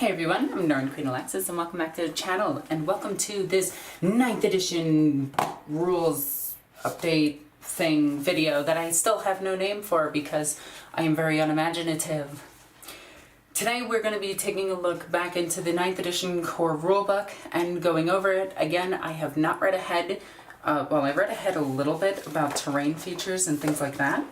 Hey everyone, I'm NornQueenAlexis and welcome back to the channel and welcome to this 9th edition rules update thing video that I still have no name for because I am very unimaginative. Today we're going to be taking a look back into the 9th edition core rulebook and going over it. Again, I have not read ahead. Well, I read ahead a little bit about terrain features and things like that.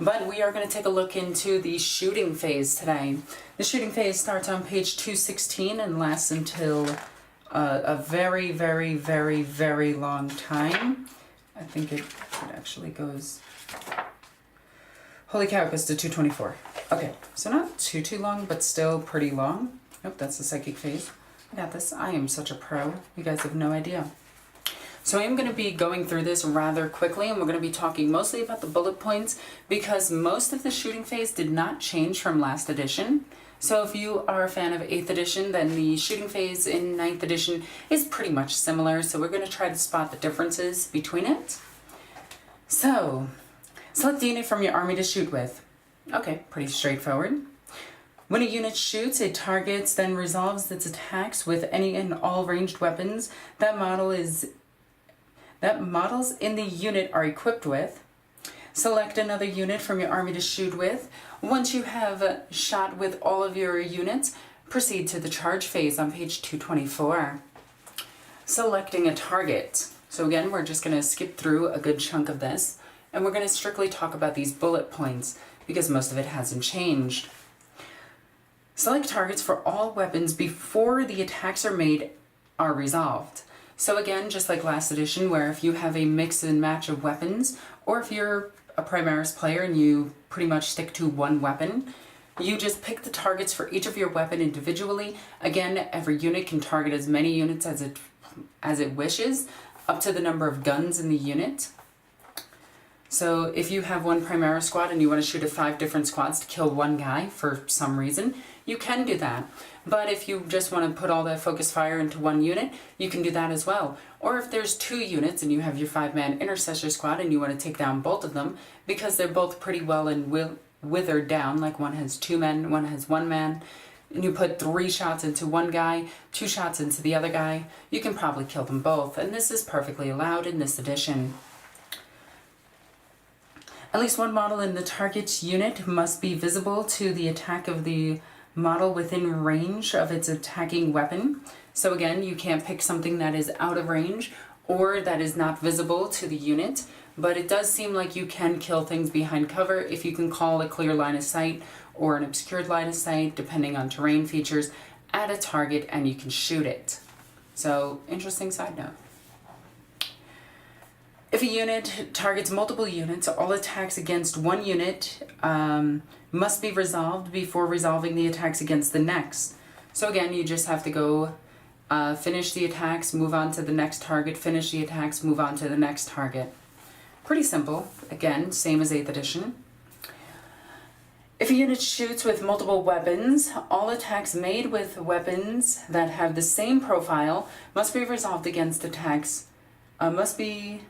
But we are going to take a look into the shooting phase today. The shooting phase starts on page 216 and lasts until a very, very, very, very long time. I think it actually goes... Holy cow, it goes to 224. Okay, so not too long, but still pretty long. Oh, that's the psychic phase. I got this. I am such a pro. You guys have no idea. So I am going to be going through this rather quickly, and we're going to be talking mostly about the bullet points because most of the shooting phase did not change from last edition. So if you are a fan of 8th edition, then the shooting phase in 9th edition is pretty much similar. So we're going to try to spot the differences between it. So, select the unit from your army to shoot with. Okay, pretty straightforward. When a unit shoots, it targets, then resolves its attacks with any and all ranged weapons that models in the unit are equipped with. Select another unit from your army to shoot with. Once you have shot with all of your units, proceed to the charge phase on page 224. Selecting a target. So again, we're just going to skip through a good chunk of this, and we're going to strictly talk about these bullet points because most of it hasn't changed. Select targets for all weapons before the attacks are made are resolved. So again, just like last edition, where if you have a mix and match of weapons, or if you're a Primaris player and you pretty much stick to one weapon, you just pick the targets for each of your weapon individually. Again, every unit can target as many units as it wishes, up to the number of guns in the unit. So if you have one Primaris squad and you want to shoot at 5 different squads to kill one guy for some reason, you can do that. But if you just want to put all that focus fire into one unit, you can do that as well. Or if there's 2 units and you have your 5-man intercessor squad and you want to take down both of them, because they're both pretty well and withered down, like one has 2 men, one has 1 man, and you put 3 shots into one guy, 2 shots into the other guy, you can probably kill them both. And this is perfectly allowed in this edition. At least one model in the target's unit must be visible to the attack of the model within range of its attacking weapon. So again, you can't pick something that is out of range or that is not visible to the unit, but it does seem like you can kill things behind cover if you can call a clear line of sight or an obscured line of sight, depending on terrain features, at a target and you can shoot it. So, interesting side note. If a unit targets multiple units, all attacks against one unit must be resolved before resolving the attacks against the next. So again, you just have to go finish the attacks, move on to the next target, finish the attacks, move on to the next target. Pretty simple. Again, same as 8th edition. If a unit shoots with multiple weapons, all attacks made with weapons that have the same profile must be resolved against attacks, must be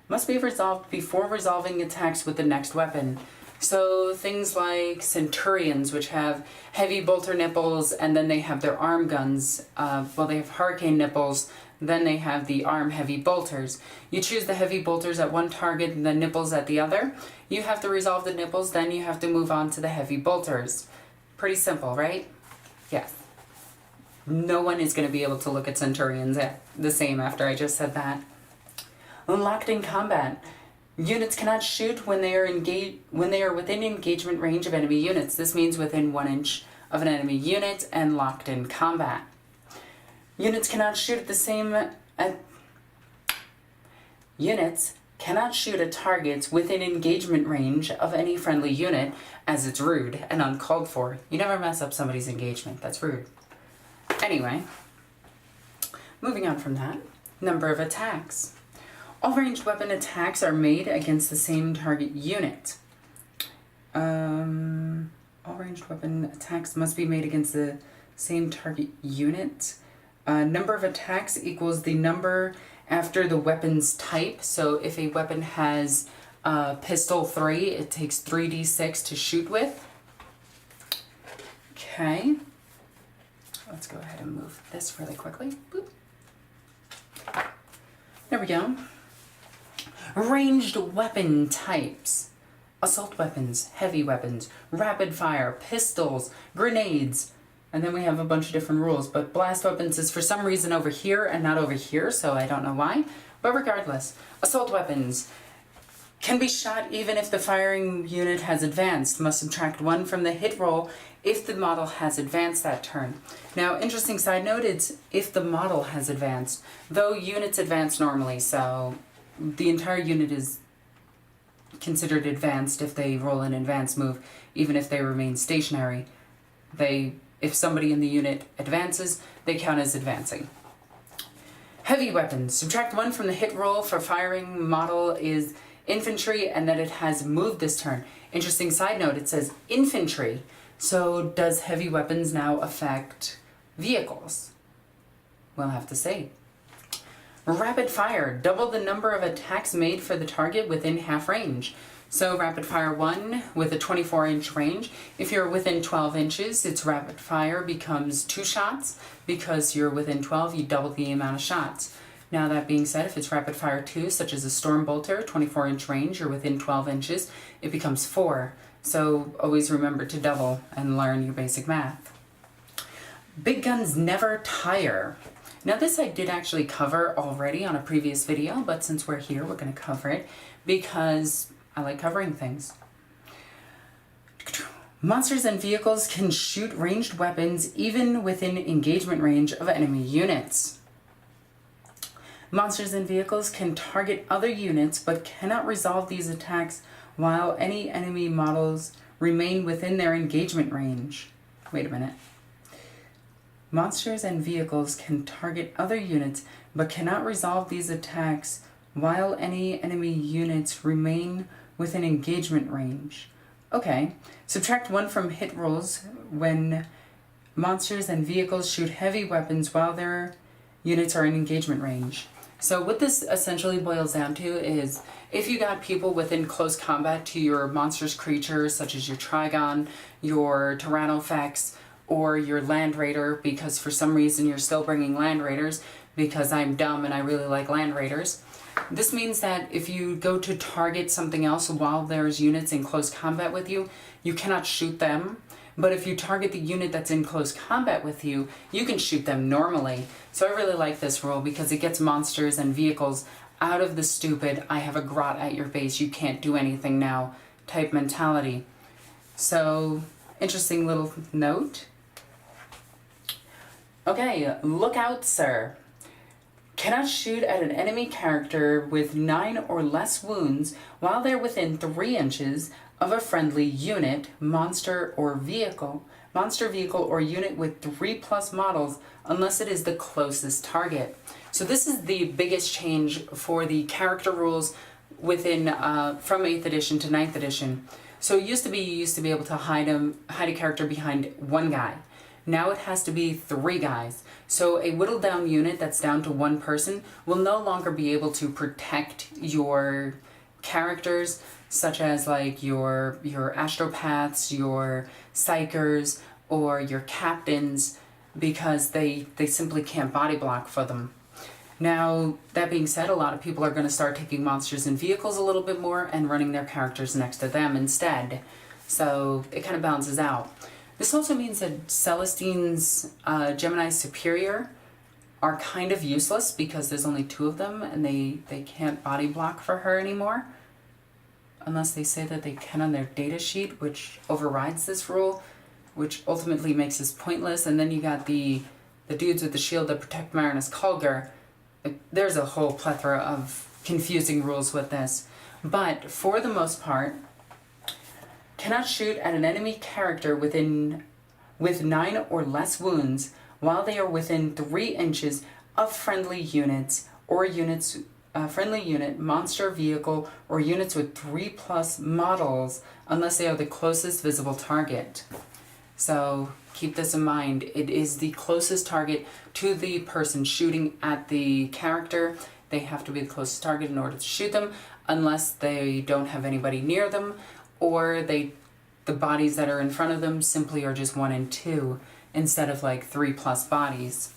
resolved before resolving attacks with the next weapon. So things like Centurions, which have heavy bolter nipples, and then they have their arm guns. They have hurricane nipples, then they have the arm heavy bolters. You choose the heavy bolters at one target and the nipples at the other. You have to resolve the nipples, then you have to move on to the heavy bolters. Pretty simple, right? Yes. No one is going to be able to look at Centurions the same after I just said that. Locked in combat. Units cannot shoot when they are within engagement range of enemy units. This means within 1 inch of an enemy unit and locked in combat. Units cannot shoot at targets within engagement range of any friendly unit, as it's rude and uncalled for. You never mess up somebody's engagement. That's rude. Anyway, moving on from that, number of attacks. All ranged weapon attacks are made against the same target unit. All ranged weapon attacks must be made against the same target unit. Number of attacks equals the number after the weapon's type. So if a weapon has pistol 3, it takes 3d6 to shoot with. Okay. let's go ahead and move this really quickly. Boop. There we go. Ranged weapon types. Assault weapons, heavy weapons, rapid fire, pistols, grenades, and then we have a bunch of different rules, but blast weapons is for some reason over here and not over here, so I don't know why. But regardless, assault weapons can be shot even if the firing unit has advanced. Must subtract 1 from the hit roll if the model has advanced that turn. Now, interesting side note, it's if the model has advanced, though units advance normally, so the entire unit is considered advanced if they roll an advanced move, even if they remain stationary. If somebody in the unit advances, they count as advancing. Heavy weapons. Subtract 1 from the hit roll for firing model is infantry and that it has moved this turn. Interesting side note, it says infantry. So does heavy weapons now affect vehicles? We'll have to see. Rapid fire. Double the number of attacks made for the target within half range. So rapid fire 1 with a 24-inch range. If you're within 12 inches, its rapid fire becomes 2 shots. Because you're within 12, you double the amount of shots. Now that being said, if it's rapid fire 2, such as a storm bolter, 24-inch range, you're within 12 inches, it becomes 4. So always remember to double and learn your basic math. Big guns never tire. Now this I did actually cover already on a previous video, but since we're here, we're going to cover it because I like covering things. Monsters and vehicles can shoot ranged weapons even within engagement range of enemy units. Monsters and vehicles can target other units but cannot resolve these attacks while any enemy models remain within their engagement range. Wait a minute. Monsters and vehicles can target other units but cannot resolve these attacks while any enemy units remain within engagement range. Okay, subtract 1 from hit rolls when monsters and vehicles shoot heavy weapons while their units are in engagement range. So what this essentially boils down to is if you got people within close combat to your monstrous creatures such as your Trigon, your Tyrannofex, or your Land Raider, because for some reason you're still bringing Land Raiders because I'm dumb and I really like Land Raiders. This means that if you go to target something else while there's units in close combat with you, you cannot shoot them. But if you target the unit that's in close combat with you, you can shoot them normally. So I really like this rule because it gets monsters and vehicles out of the stupid, I have a grot at your base, you can't do anything now type mentality. So, interesting little note. Okay, look out, sir. Cannot shoot at an enemy character with 9 or less wounds while they're within 3 inches of a friendly unit, monster, or vehicle. Monster, vehicle, or unit with 3+ models unless it is the closest target. So this is the biggest change for the character rules within from 8th edition to 9th edition. So it used to be you used to be able to hide a character behind 1 guy. Now it has to be 3 guys. So a whittled down unit that's down to 1 person will no longer be able to protect your characters, such as like your astropaths, your psychers, or your captains, because they simply can't body block for them. Now, that being said, a lot of people are going to start taking monsters and vehicles a little bit more and running their characters next to them instead. So it kind of balances out. This also means that Celestine's Gemini Superior are kind of useless because there's only 2 of them and they can't body block for her anymore. Unless they say that they can on their data sheet, which overrides this rule, which ultimately makes this pointless. And then you got the dudes with the shield that protect Marinus Kulgar. There's a whole plethora of confusing rules with this. But for the most part, cannot shoot at an enemy character with 9 or less wounds while they are within 3 inches of friendly units or units, friendly unit, monster, vehicle, or units with 3+ models unless they are the closest visible target. So keep this in mind. It is the closest target to the person shooting at the character. They have to be the closest target in order to shoot them unless they don't have anybody near them, or the bodies that are in front of them simply are just 1 and 2. instead of like 3+ bodies.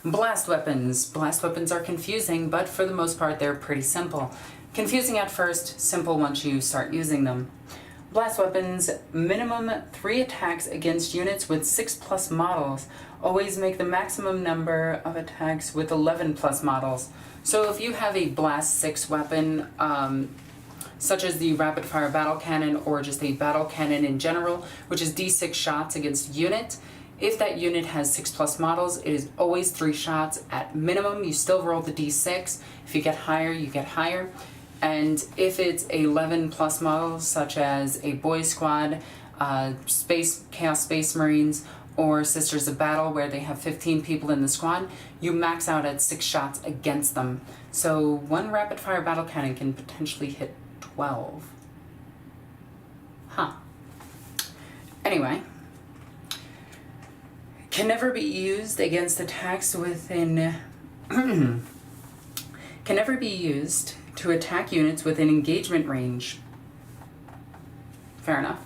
Blast weapons. Blast weapons are confusing, but for the most part they're pretty simple. Confusing at first, simple once you start using them. Blast weapons, minimum 3 attacks against units with 6+ models. Always make the maximum number of attacks with 11+ models. So if you have a blast 6 weapon, such as the rapid fire battle cannon or just a battle cannon in general, which is d6 shots against unit, if that unit has 6+ models, it is always 3 shots at minimum. You still roll the d6. If you get higher, you get higher. And if it's 11+ models, such as a boy squad, Chaos Space Marines, or Sisters of Battle, where they have 15 people in the squad, you max out at 6 shots against them. So one rapid fire battle cannon can potentially hit 12. Huh. Anyway. Can never be used against attacks within... can never be used to attack units within engagement range. Fair enough.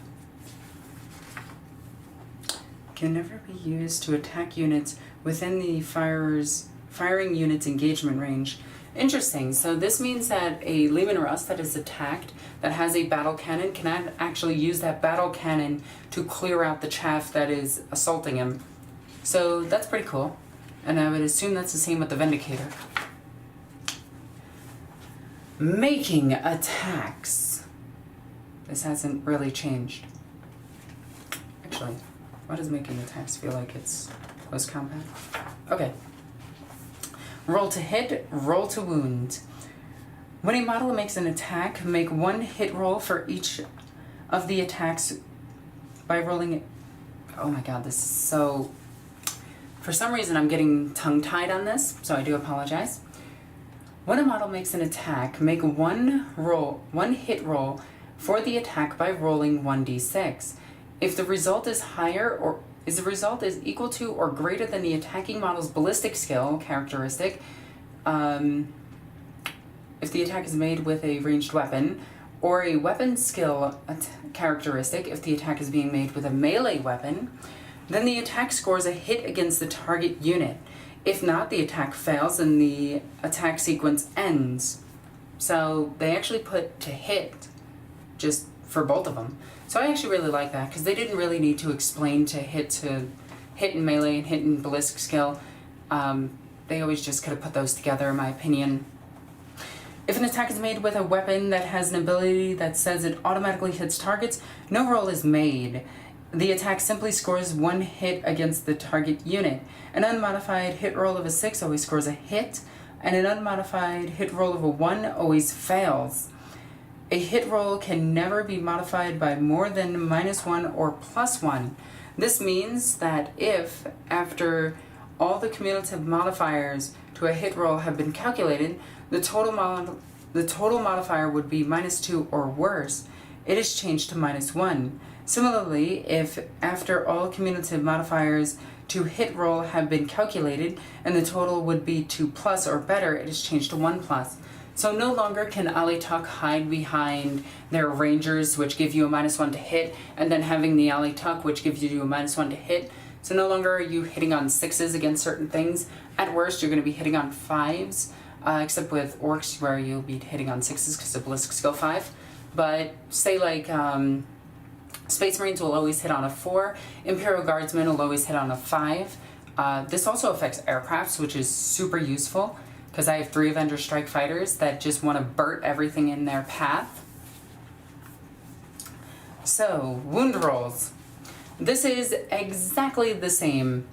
Can never be used to attack units within the firing unit's engagement range. Interesting. So this means that a Leman Russ that is attacked, that has a battle cannon, cannot actually use that battle cannon to clear out the chaff that is assaulting him. So that's pretty cool, and I would assume that's the same with the Vindicator. Making attacks. This hasn't really changed. Actually, why does making attacks feel like it's post-combat? Okay. Roll to hit, roll to wound. When a model makes an attack, make 1 hit roll for each of the attacks by rolling it. Oh my god, this is so... For some reason, I'm getting tongue-tied on this, so I do apologize. When a model makes an attack, make 1 hit roll for the attack by rolling 1d6. If the result is equal to or greater than the attacking model's ballistic skill characteristic, if the attack is made with a ranged weapon, or a weapon skill characteristic, if the attack is being made with a melee weapon, then the attack scores a hit against the target unit. If not, the attack fails and the attack sequence ends. So they actually put to hit just for both of them. So I actually really like that, because they didn't really need to explain to hit in melee and hit in ballistic skill. They always just could have put those together, in my opinion. If an attack is made with a weapon that has an ability that says it automatically hits targets, no roll is made. The attack simply scores 1 hit against the target unit. An unmodified hit roll of a 6 always scores a hit, and an unmodified hit roll of a 1 always fails. A hit roll can never be modified by more than -1 or +1. This means that if, after all the cumulative modifiers to a hit roll have been calculated, the total modifier would be -2 or worse, it is changed to -1. Similarly, if after all cumulative modifiers to hit roll have been calculated and the total would be 2+ or better, it is changed to 1+. So no longer can Alitok hide behind their Rangers, which give you a -1 to hit, and then having the Alitok, which gives you a -1 to hit. So no longer are you hitting on 6s against certain things. At worst, you're going to be hitting on 5s, except with Orks, where you'll be hitting on 6s because of Ballistic Skill 5. But say like... Space Marines will always hit on a 4. Imperial Guardsmen will always hit on a 5. This also affects aircrafts, which is super useful, because I have 3 Avenger Strike Fighters that just want to burn everything in their path. So, wound rolls. This is exactly the same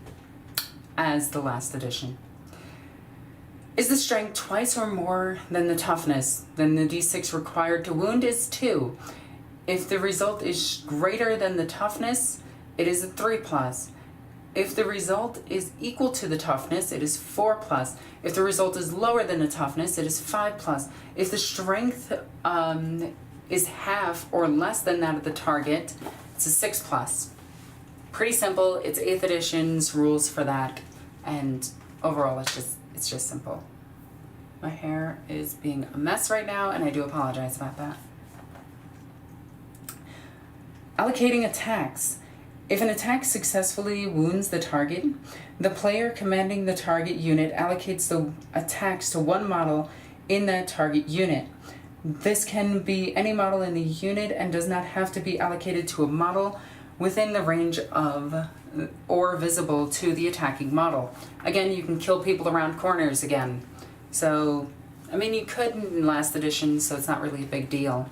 as the last edition. Is the strength twice or more than the toughness? Then the d6 required to wound is 2. If the result is greater than the toughness, it is a 3+. If the result is equal to the toughness, it is 4+. If the result is lower than the toughness, it is 5+. If the strength is half or less than that of the target, it's a 6+. Pretty simple. It's 8th edition's rules for that, and overall it's just simple. My hair is being a mess right now, and I do apologize about that. Allocating attacks. If an attack successfully wounds the target, the player commanding the target unit allocates the attacks to one model in that target unit. This can be any model in the unit and does not have to be allocated to a model within the range of or visible to the attacking model. Again, you can kill people around corners again. So, I mean, you could in last edition, so it's not really a big deal.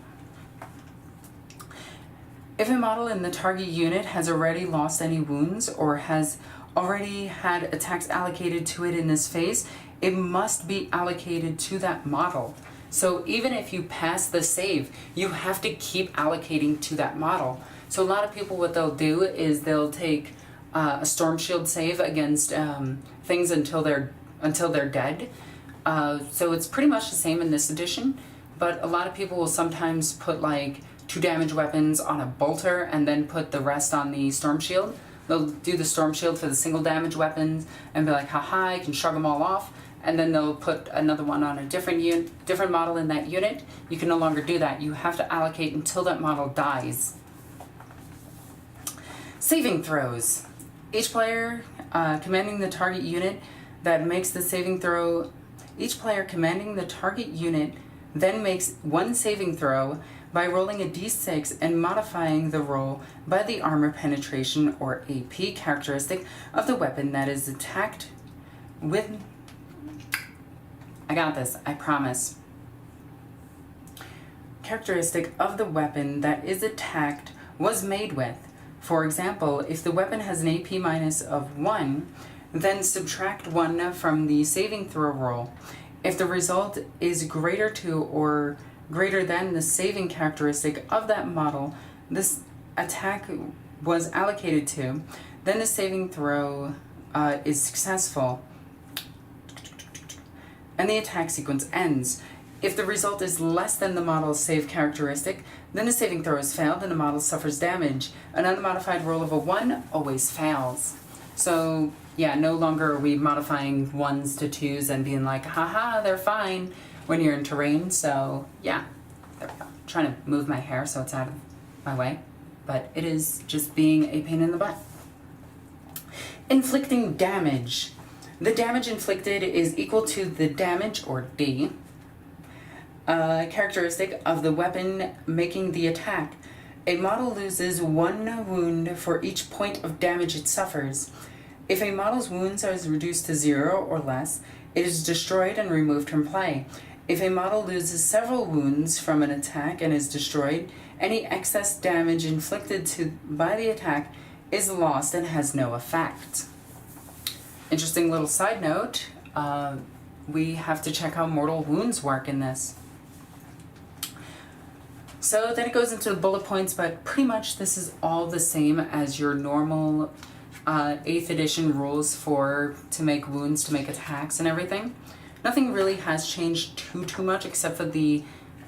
If a model in the target unit has already lost any wounds or has already had attacks allocated to it in this phase, it must be allocated to that model. So even if you pass the save, you have to keep allocating to that model. So a lot of people, what they'll do is they'll take a storm shield save against things until they're dead. So it's pretty much the same in this edition, but a lot of people will sometimes put like 2 damage weapons on a bolter and then put the rest on the storm shield. They'll do the storm shield for the single damage weapons and be like, haha, I can shrug them all off. And then they'll put another one on a different model in that unit. You can no longer do that. You have to allocate until that model dies. Saving throws. Each player commanding the target unit that makes the saving throw, each player commanding the target unit then makes one saving throw by rolling a d6 and modifying the roll by the armor penetration or AP characteristic of the weapon that is attacked with. I got this, I promise. Characteristic of the weapon that is attacked was made with. For example, if the weapon has an AP minus of 1, then subtract 1 from the saving throw roll. If the result is greater to or greater than the saving characteristic of that model this attack was allocated to, then the saving throw is successful and the attack sequence ends. If the result is less than the model's save characteristic, then the saving throw is failed and the model suffers damage. An unmodified roll of a 1 always fails. So yeah, no longer are we modifying 1s to 2s and being like, haha, they're fine when you're in terrain. So yeah, there we go. I'm trying to move my hair so it's out of my way, but it is just being a pain in the butt. Inflicting damage. The damage inflicted is equal to the damage, or D, characteristic of the weapon making the attack. A model loses 1 wound for each point of damage it suffers. If a model's wounds are reduced to 0 or less, it is destroyed and removed from play. If a model loses several wounds from an attack and is destroyed, any excess damage inflicted by the attack is lost and has no effect. Interesting little side note, we have to check how mortal wounds work in this. So then it goes into the bullet points, but pretty much this is all the same as your normal 8th edition rules to make wounds, to make attacks and everything. Nothing really has changed too much except for the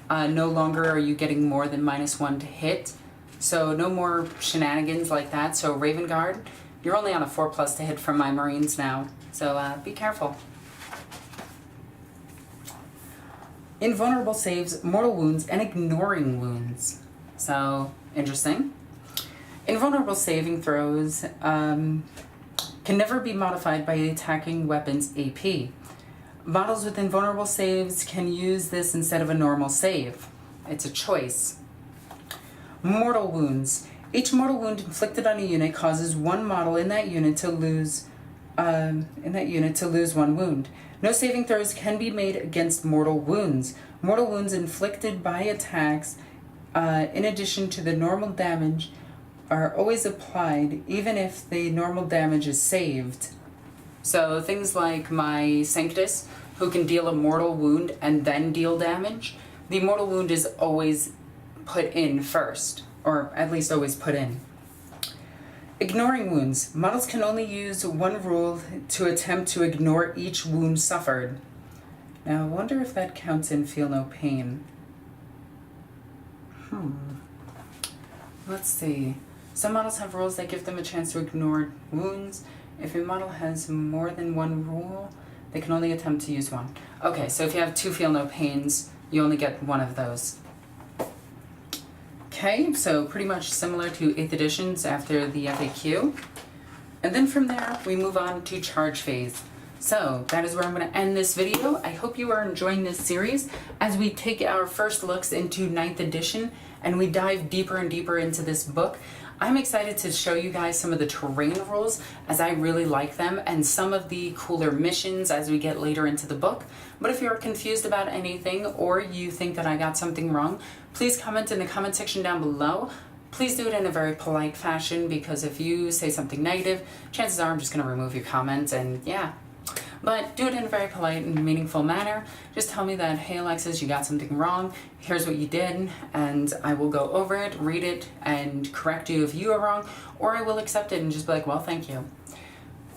no longer are you getting more than -1 to hit. So no more shenanigans like that. So Raven Guard, you're only on a 4+ to hit from my Marines now. So be careful. Invulnerable saves, mortal wounds, and ignoring wounds. So interesting. Invulnerable saving throws can never be modified by the attacking weapon's AP. Models with invulnerable saves can use this instead of a normal save. It's a choice. Mortal wounds. Each mortal wound inflicted on a unit causes one model in that unit to lose 1 wound. No saving throws can be made against mortal wounds. Mortal wounds inflicted by attacks, in addition to the normal damage, are always applied, even if the normal damage is saved. So things like my Sanctus, who can deal a mortal wound and then deal damage, the mortal wound is always put in first, or at least always put in. Ignoring wounds. Models can only use 1 rule to attempt to ignore each wound suffered. Now, I wonder if that counts in Feel No Pain. Let's see. Some models have rules that give them a chance to ignore wounds. If a model has more than 1 rule, they can only attempt to use 1. Okay, so if you have 2 Feel No Pains, you only get 1 of those. Okay, so pretty much similar to 8th editions after the FAQ. And then from there, we move on to charge phase. So that is where I'm going to end this video. I hope you are enjoying this series as we take our first looks into 9th edition and we dive deeper and deeper into this book. I'm excited to show you guys some of the terrain rules as I really like them and some of the cooler missions as we get later into the book. But if you're confused about anything or you think that I got something wrong, please comment in the comment section down below. Please do it in a very polite fashion because if you say something negative, chances are I'm just going to remove your comments and yeah. But do it in a very polite and meaningful manner. Just tell me that, hey Alexis, you got something wrong, here's what you did, and I will go over it, read it, and correct you if you are wrong, or I will accept it and just be like, well, thank you.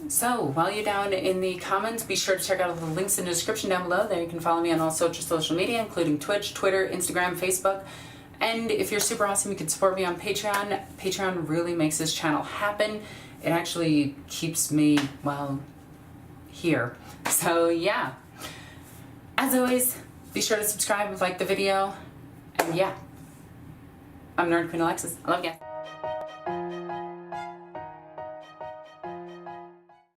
So, while you're down in the comments, be sure to check out the links in the description down below. There you can follow me on all social media, including Twitch, Twitter, Instagram, Facebook. And if you're super awesome, you can support me on Patreon. Patreon really makes this channel happen. It actually keeps me, well, here. So yeah, as always, be sure to subscribe, like the video, and yeah, I'm NornQueenAlexis. I love you guys.